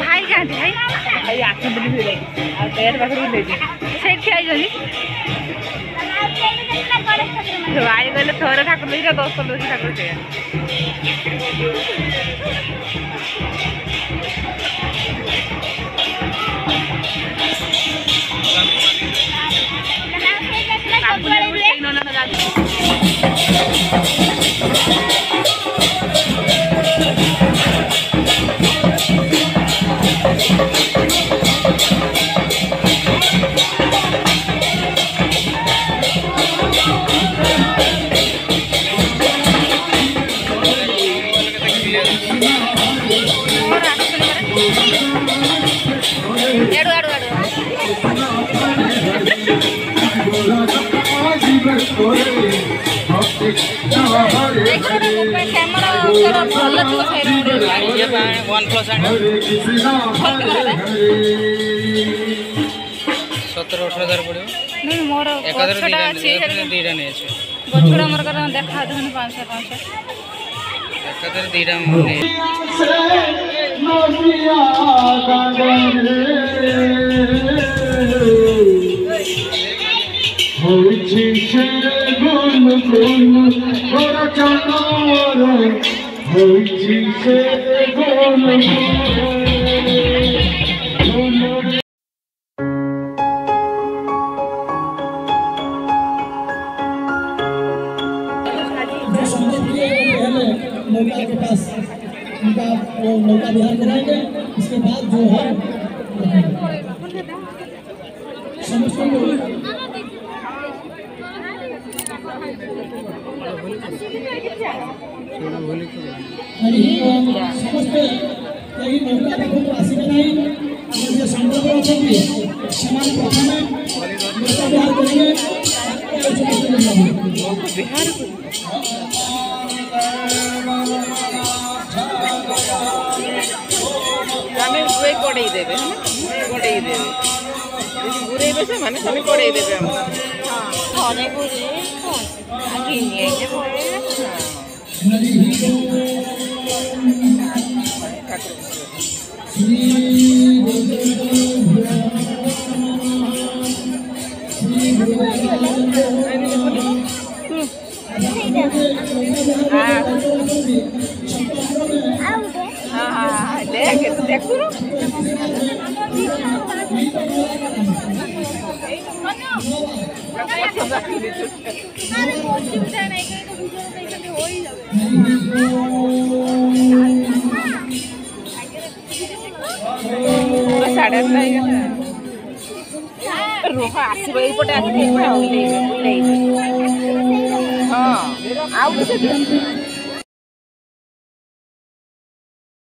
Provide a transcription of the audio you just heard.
भाई क्या भाई भाई आखिर बुली हुई पैर पाखे ले से भाई गले थोड़े ठाकुर लगे 10 15 ठाकुर से नौका के पास उनका नौका विहार कराएंगे। इसके बाद जो है समस्त कई नौका पाखक आसिबे नहीं जे संपर्क रखते समान प्रथमे नौका विहार करेंगे बिहार हमें वे कोड़े देबे हम कोड़े देबे बुरे बेसे माने हमें कोड़े देबे हम हां थाने बुरे आगे नहीं जे कोड़े देख देखो रोहा आसब ये हाँ